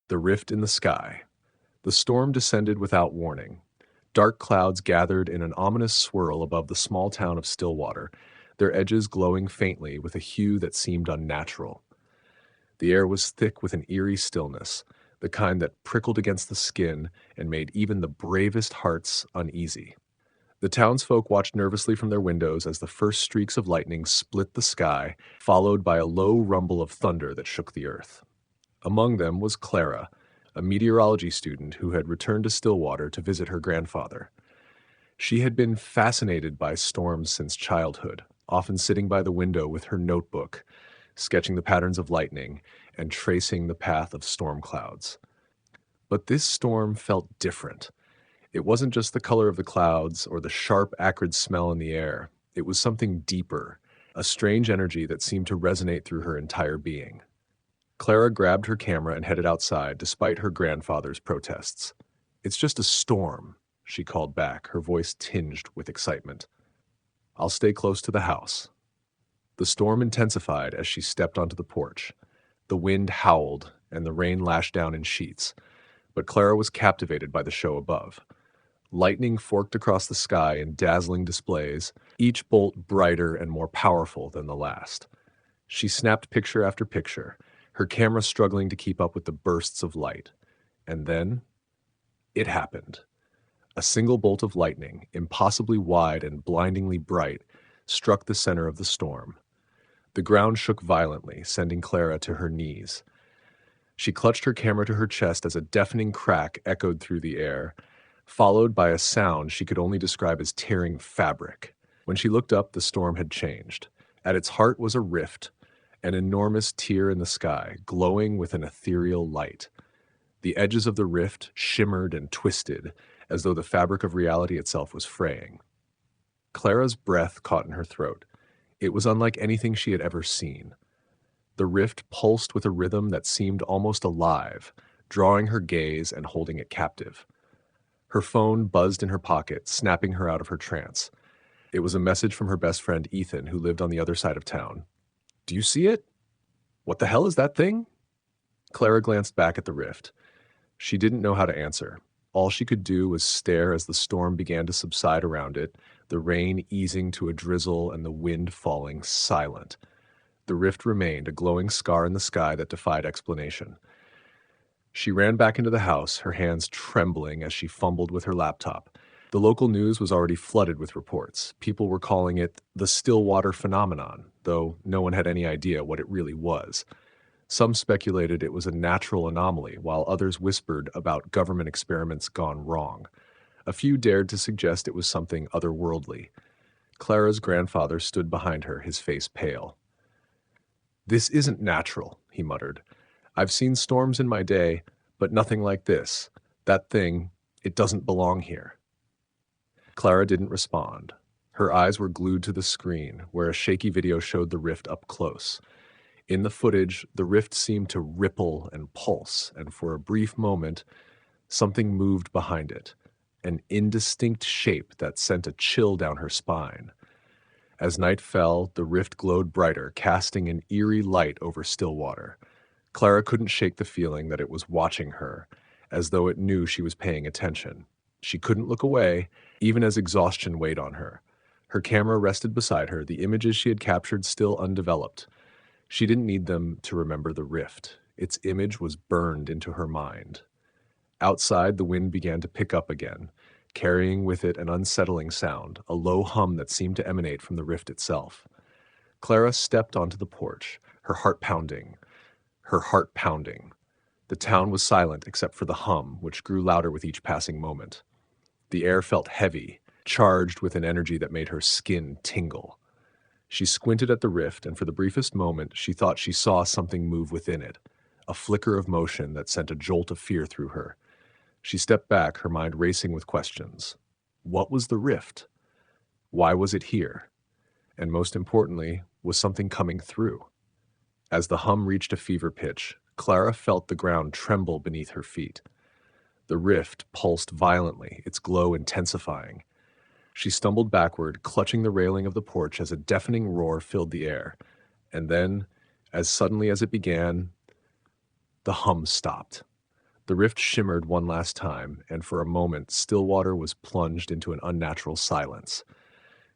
The rift in the sky. The storm descended without warning. Dark clouds gathered in an ominous swirl above the small town of Stillwater, their edges glowing faintly with a hue that seemed unnatural. The air was thick with an eerie stillness, the kind that prickled against the skin and made even the bravest hearts uneasy. The townsfolk watched nervously from their windows as the first streaks of lightning split the sky, followed by a low rumble of thunder that shook the earth. Among them was Clara, a meteorology student who had returned to Stillwater to visit her grandfather. She had been fascinated by storms since childhood, often sitting by the window with her notebook, sketching the patterns of lightning and tracing the path of storm clouds. But this storm felt different. It wasn't just the color of the clouds or the sharp, acrid smell in the air. It was something deeper, a strange energy that seemed to resonate through her entire being. Clara grabbed her camera and headed outside, despite her grandfather's protests. "It's just a storm," she called back, her voice tinged with excitement. "I'll stay close to the house." The storm intensified as she stepped onto the porch. The wind howled, and the rain lashed down in sheets, but Clara was captivated by the show above. Lightning forked across the sky in dazzling displays, each bolt brighter and more powerful than the last. She snapped picture after picture, her camera struggling to keep up with the bursts of light. And then, it happened. A single bolt of lightning, impossibly wide and blindingly bright, struck the center of the storm. The ground shook violently, sending Clara to her knees. She clutched her camera to her chest as a deafening crack echoed through the air, followed by a sound she could only describe as tearing fabric. When she looked up, the storm had changed. At its heart was a rift, an enormous tear in the sky, glowing with an ethereal light. The edges of the rift shimmered and twisted, as though the fabric of reality itself was fraying. Clara's breath caught in her throat. It was unlike anything she had ever seen. The rift pulsed with a rhythm that seemed almost alive, drawing her gaze and holding it captive. Her phone buzzed in her pocket, snapping her out of her trance. It was a message from her best friend Ethan, who lived on the other side of town. "Do you see it? What the hell is that thing?" Clara glanced back at the rift. She didn't know how to answer. All she could do was stare as the storm began to subside around it, the rain easing to a drizzle and the wind falling silent. The rift remained, a glowing scar in the sky that defied explanation. She ran back into the house, her hands trembling as she fumbled with her laptop. The local news was already flooded with reports. People were calling it the Stillwater phenomenon, though no one had any idea what it really was. Some speculated it was a natural anomaly, while others whispered about government experiments gone wrong. A few dared to suggest it was something otherworldly. Clara's grandfather stood behind her, his face pale. "This isn't natural," he muttered. "I've seen storms in my day, but nothing like this. That thing, it doesn't belong here." Clara didn't respond. Her eyes were glued to the screen, where a shaky video showed the rift up close. In the footage, the rift seemed to ripple and pulse, and for a brief moment, something moved behind it, an indistinct shape that sent a chill down her spine. As night fell, the rift glowed brighter, casting an eerie light over Stillwater. Clara couldn't shake the feeling that it was watching her, as though it knew she was paying attention. She couldn't look away, even as exhaustion weighed on her. Her camera rested beside her, the images she had captured still undeveloped. She didn't need them to remember the rift. Its image was burned into her mind. Outside, the wind began to pick up again, carrying with it an unsettling sound, a low hum that seemed to emanate from the rift itself. Clara stepped onto the porch, her heart pounding. The town was silent except for the hum, which grew louder with each passing moment. The air felt heavy, charged with an energy that made her skin tingle. She squinted at the rift, and for the briefest moment, she thought she saw something move within it, a flicker of motion that sent a jolt of fear through her. She stepped back, her mind racing with questions. What was the rift? Why was it here? And most importantly, was something coming through? As the hum reached a fever pitch, Clara felt the ground tremble beneath her feet. The rift pulsed violently, its glow intensifying. She stumbled backward, clutching the railing of the porch as a deafening roar filled the air. And then, as suddenly as it began, the hum stopped. The rift shimmered one last time, and for a moment, Stillwater was plunged into an unnatural silence.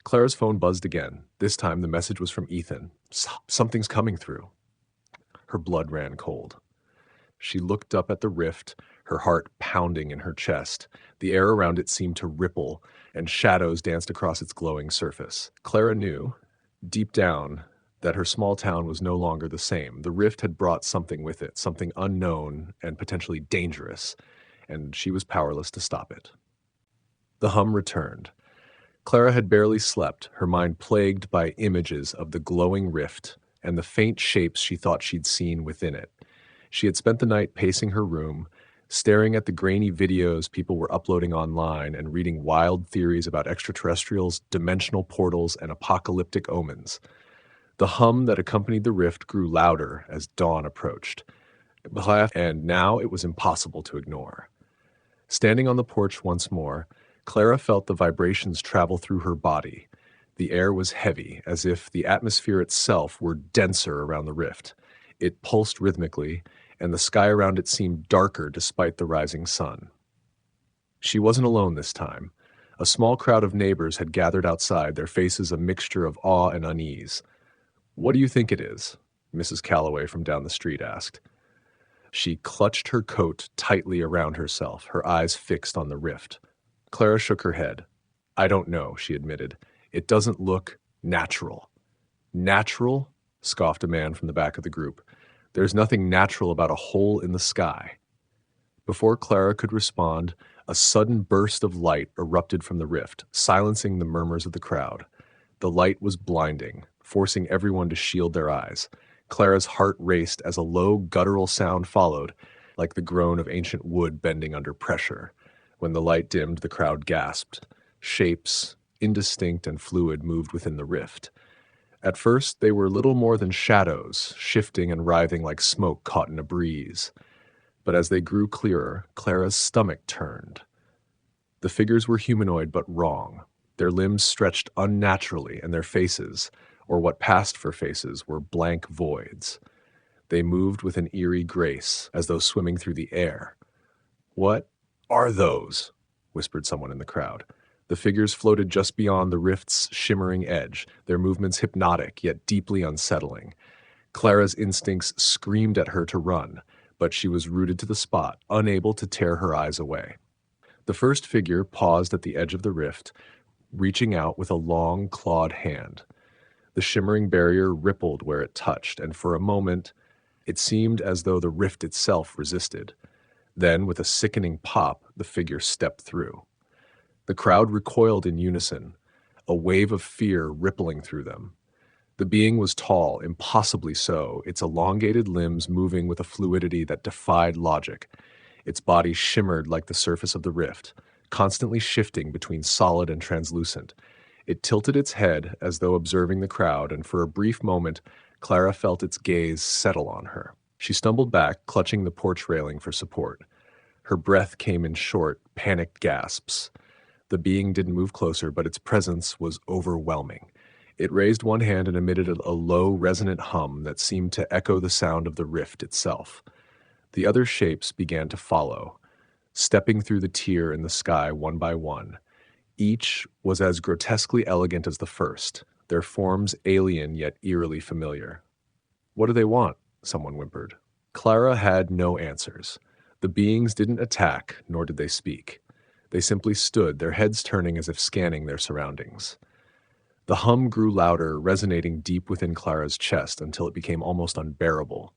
Clara's phone buzzed again. This time, the message was from Ethan. Something's coming through. Her blood ran cold. She looked up at the rift, her heart pounding in her chest. The air around it seemed to ripple, and shadows danced across its glowing surface. Clara knew, deep down, that her small town was no longer the same. The rift had brought something with it, something unknown and potentially dangerous, and she was powerless to stop it. The hum returned. Clara had barely slept, her mind plagued by images of the glowing rift and the faint shapes she thought she'd seen within it. She had spent the night pacing her room, staring at the grainy videos people were uploading online and reading wild theories about extraterrestrials, dimensional portals, and apocalyptic omens. The hum that accompanied the rift grew louder as dawn approached, and now it was impossible to ignore. Standing on the porch once more, Clara felt the vibrations travel through her body. The air was heavy, as if the atmosphere itself were denser around the rift. It pulsed rhythmically, and the sky around it seemed darker despite the rising sun. She wasn't alone this time. A small crowd of neighbors had gathered outside, their faces a mixture of awe and unease. "What do you think it is?" Mrs. Calloway from down the street asked. She clutched her coat tightly around herself, her eyes fixed on the rift. Clara shook her head. "I don't know," she admitted. "It doesn't look natural." "Natural?" scoffed a man from the back of the group. "There's nothing natural about a hole in the sky." Before Clara could respond, a sudden burst of light erupted from the rift, silencing the murmurs of the crowd. The light was blinding, forcing everyone to shield their eyes. Clara's heart raced as a low, guttural sound followed, like the groan of ancient wood bending under pressure. When the light dimmed, the crowd gasped. Shapes, indistinct and fluid, moved within the rift. At first, they were little more than shadows, shifting and writhing like smoke caught in a breeze. But as they grew clearer, Clara's stomach turned. The figures were humanoid but wrong. Their limbs stretched unnaturally, and their faces, or what passed for faces, were blank voids. They moved with an eerie grace, as though swimming through the air. "What are those?" whispered someone in the crowd. The figures floated just beyond the rift's shimmering edge, their movements hypnotic yet deeply unsettling. Clara's instincts screamed at her to run, but she was rooted to the spot, unable to tear her eyes away. The first figure paused at the edge of the rift, reaching out with a long, clawed hand. The shimmering barrier rippled where it touched, and for a moment, it seemed as though the rift itself resisted. Then, with a sickening pop, the figure stepped through. The crowd recoiled in unison, a wave of fear rippling through them. The being was tall, impossibly so, its elongated limbs moving with a fluidity that defied logic. Its body shimmered like the surface of the rift, constantly shifting between solid and translucent. It tilted its head as though observing the crowd, and for a brief moment, Clara felt its gaze settle on her. She stumbled back, clutching the porch railing for support. Her breath came in short, panicked gasps. The being didn't move closer, but its presence was overwhelming. It raised one hand and emitted a low, resonant hum that seemed to echo the sound of the rift itself. The other shapes began to follow, stepping through the tier in the sky one by one. Each was as grotesquely elegant as the first, their forms alien yet eerily familiar. "What do they want?" someone whimpered. Clara had no answers. The beings didn't attack, nor did they speak. They simply stood, their heads turning as if scanning their surroundings. The hum grew louder, resonating deep within Clara's chest until it became almost unbearable.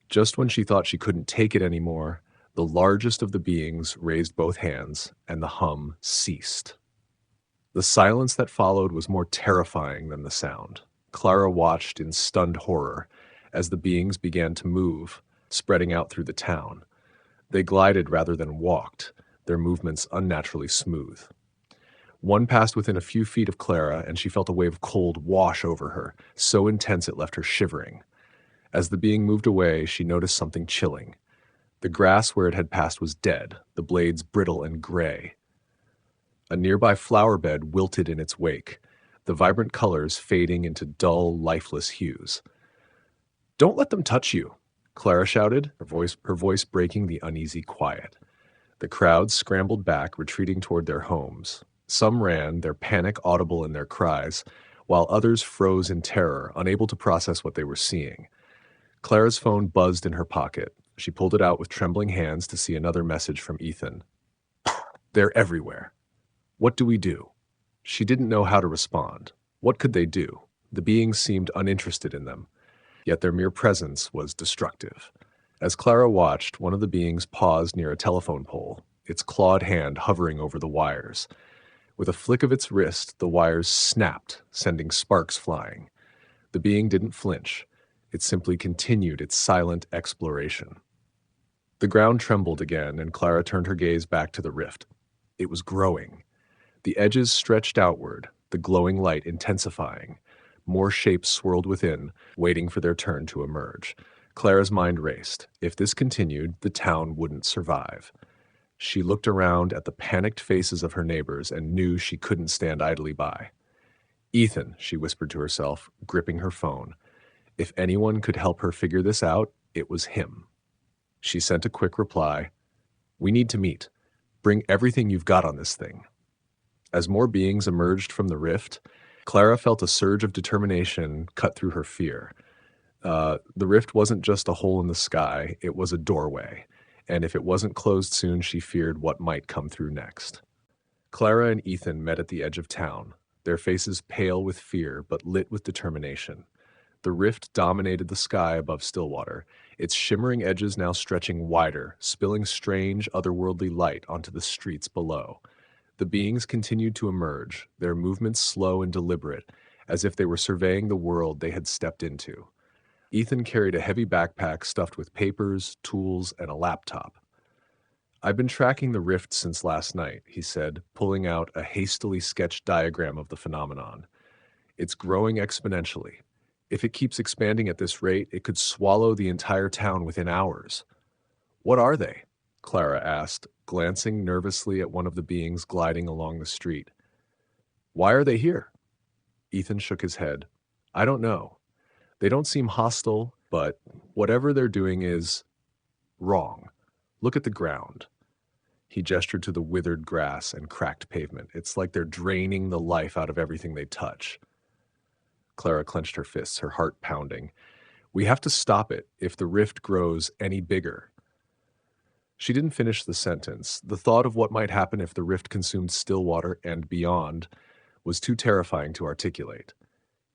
Just when she thought she couldn't take it anymore, the largest of the beings raised both hands, and the hum ceased. The silence that followed was more terrifying than the sound. Clara watched in stunned horror as the beings began to move, spreading out through the town. They glided rather than walked, their movements unnaturally smooth. One passed within a few feet of Clara, and she felt a wave of cold wash over her, so intense it left her shivering. As the being moved away, she noticed something chilling. The grass where it had passed was dead, the blades brittle and gray. A nearby flower bed wilted in its wake, the vibrant colors fading into dull, lifeless hues. "Don't let them touch you," Clara shouted, her voice breaking the uneasy quiet. The crowd scrambled back, retreating toward their homes. Some ran, their panic audible in their cries, while others froze in terror, unable to process what they were seeing. Clara's phone buzzed in her pocket. She pulled it out with trembling hands to see another message from Ethan. They're everywhere. What do we do? She didn't know how to respond. What could they do? The beings seemed uninterested in them, yet their mere presence was destructive. As Clara watched, one of the beings paused near a telephone pole, its clawed hand hovering over the wires. With a flick of its wrist, the wires snapped, sending sparks flying. The being didn't flinch. It simply continued its silent exploration. The ground trembled again, and Clara turned her gaze back to the rift. It was growing. The edges stretched outward, the glowing light intensifying. More shapes swirled within, waiting for their turn to emerge. Clara's mind raced. If this continued, the town wouldn't survive. She looked around at the panicked faces of her neighbors and knew she couldn't stand idly by. Ethan, she whispered to herself, gripping her phone. If anyone could help her figure this out, it was him. She sent a quick reply. We need to meet. Bring everything you've got on this thing. As more beings emerged from the rift, Clara felt a surge of determination cut through her fear. The rift wasn't just a hole in the sky, it was a doorway, and if it wasn't closed soon, she feared what might come through next. Clara and Ethan met at the edge of town, their faces pale with fear but lit with determination. The rift dominated the sky above Stillwater, its shimmering edges now stretching wider, spilling strange, otherworldly light onto the streets below. The beings continued to emerge, their movements slow and deliberate, as if they were surveying the world they had stepped into. Ethan carried a heavy backpack stuffed with papers, tools, and a laptop. I've been tracking the rift since last night, he said, pulling out a hastily sketched diagram of the phenomenon. It's growing exponentially. If it keeps expanding at this rate, it could swallow the entire town within hours. What are they? Clara asked, glancing nervously at one of the beings gliding along the street. Why are they here? Ethan shook his head. I don't know. They don't seem hostile, but whatever they're doing is wrong. Look at the ground. He gestured to the withered grass and cracked pavement. It's like they're draining the life out of everything they touch. Clara clenched her fists, her heart pounding. We have to stop it if the rift grows any bigger. She didn't finish the sentence. The thought of what might happen if the rift consumed Stillwater and beyond was too terrifying to articulate.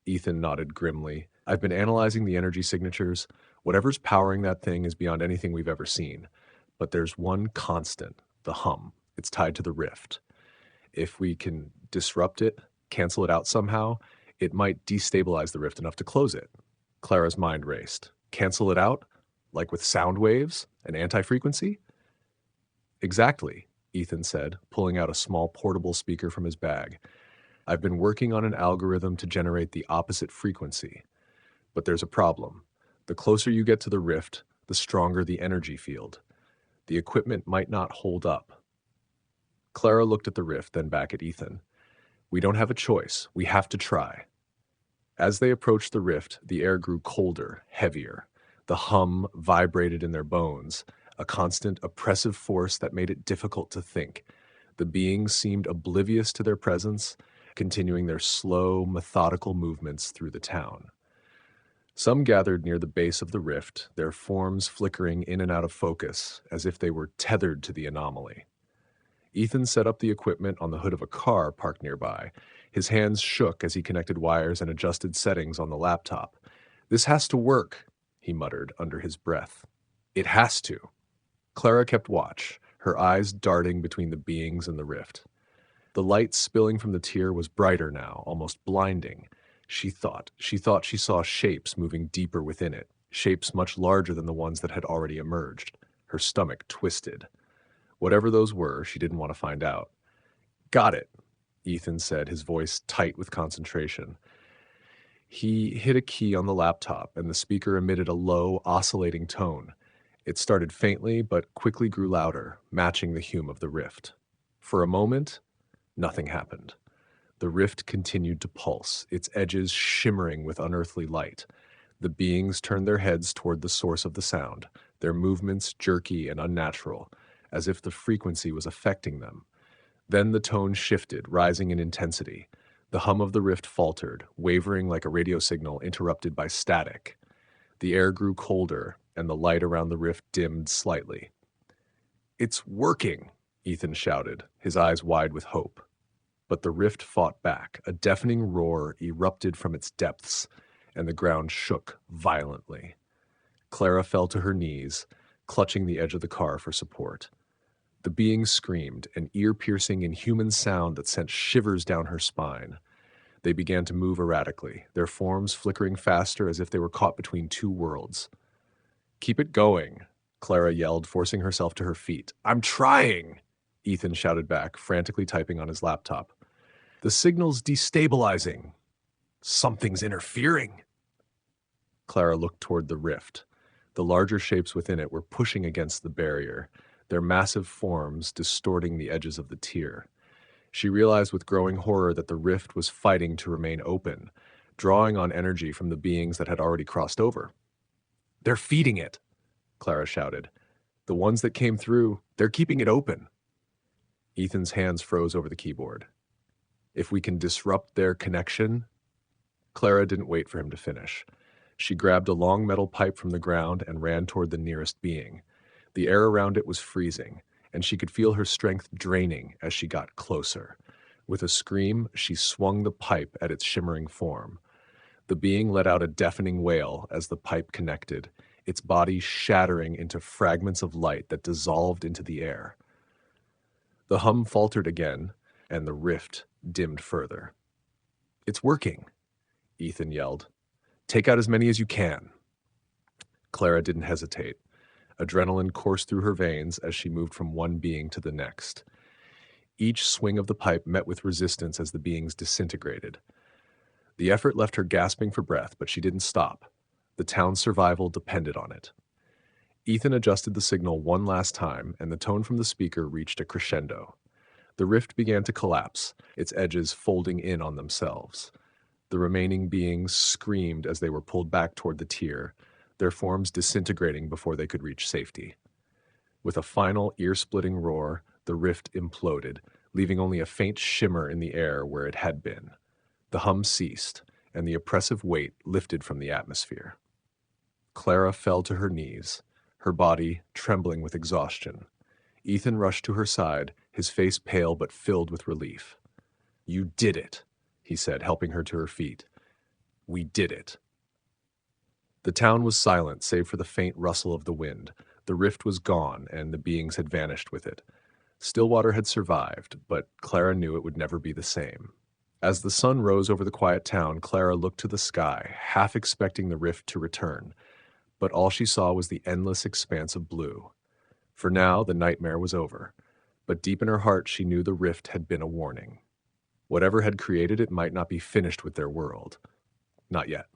Ethan nodded grimly. I've been analyzing the energy signatures. Whatever's powering that thing is beyond anything we've ever seen. But there's one constant, the hum. It's tied to the rift. If we can disrupt it, cancel it out somehow, it might destabilize the rift enough to close it. Clara's mind raced. Cancel it out? Like with sound waves? An anti-frequency? Exactly, Ethan said, pulling out a small portable speaker from his bag. I've been working on an algorithm to generate the opposite frequency. But there's a problem. The closer you get to the rift, the stronger the energy field. The equipment might not hold up. Clara looked at the rift, then back at Ethan. We don't have a choice. We have to try. As they approached the rift, the air grew colder, heavier. The hum vibrated in their bones, a constant oppressive force that made it difficult to think. The beings seemed oblivious to their presence, continuing their slow, methodical movements through the town. Some gathered near the base of the rift, their forms flickering in and out of focus, as if they were tethered to the anomaly. Ethan set up the equipment on the hood of a car parked nearby. His hands shook as he connected wires and adjusted settings on the laptop. This has to work, he muttered under his breath. It has to. Clara kept watch, her eyes darting between the beings and the rift. The light spilling from the tier was brighter now, almost blinding. She thought she saw shapes moving deeper within it, shapes much larger than the ones that had already emerged. Her stomach twisted. Whatever those were, she didn't want to find out. Got it, Ethan said, his voice tight with concentration. He hit a key on the laptop, and the speaker emitted a low, oscillating tone. It started faintly, but quickly grew louder, matching the hum of the rift. For a moment, nothing happened. The rift continued to pulse, its edges shimmering with unearthly light. The beings turned their heads toward the source of the sound, their movements jerky and unnatural, as if the frequency was affecting them. Then the tone shifted, rising in intensity. The hum of the rift faltered, wavering like a radio signal interrupted by static. The air grew colder, and the light around the rift dimmed slightly. "It's working!" Ethan shouted, his eyes wide with hope. But the rift fought back. A deafening roar erupted from its depths, and the ground shook violently. Clara fell to her knees, clutching the edge of the car for support. The being screamed, an ear-piercing, inhuman sound that sent shivers down her spine. They began to move erratically, their forms flickering faster as if they were caught between two worlds. "Keep it going," Clara yelled, forcing herself to her feet. "I'm trying," Ethan shouted back, frantically typing on his laptop. "The signal's destabilizing. Something's interfering." Clara looked toward the rift. The larger shapes within it were pushing against the barrier, their massive forms distorting the edges of the tier. She realized with growing horror that the rift was fighting to remain open, drawing on energy from the beings that had already crossed over. "They're feeding it," Clara shouted. "The ones that came through, they're keeping it open." Ethan's hands froze over the keyboard. "If we can disrupt their connection?" Clara didn't wait for him to finish. She grabbed a long metal pipe from the ground and ran toward the nearest being. The air around it was freezing, and she could feel her strength draining as she got closer. With a scream, she swung the pipe at its shimmering form. The being let out a deafening wail as the pipe connected, its body shattering into fragments of light that dissolved into the air. The hum faltered again, and the rift dimmed further. "It's working," Ethan yelled. "Take out as many as you can." Clara didn't hesitate. Adrenaline coursed through her veins as she moved from one being to the next. Each swing of the pipe met with resistance as the beings disintegrated. The effort left her gasping for breath, but she didn't stop. The town's survival depended on it. Ethan adjusted the signal one last time, and the tone from the speaker reached a crescendo. The rift began to collapse, its edges folding in on themselves. The remaining beings screamed as they were pulled back toward the tier, their forms disintegrating before they could reach safety. With a final ear-splitting roar, the rift imploded, leaving only a faint shimmer in the air where it had been. The hum ceased, and the oppressive weight lifted from the atmosphere. Clara fell to her knees, her body trembling with exhaustion. Ethan rushed to her side, his face pale but filled with relief. "You did it," he said, helping her to her feet. "We did it." The town was silent, save for the faint rustle of the wind. The rift was gone, and the beings had vanished with it. Stillwater had survived, but Clara knew it would never be the same. As the sun rose over the quiet town, Clara looked to the sky, half expecting the rift to return. But all she saw was the endless expanse of blue. For now, the nightmare was over. But deep in her heart, she knew the rift had been a warning. Whatever had created it might not be finished with their world. Not yet.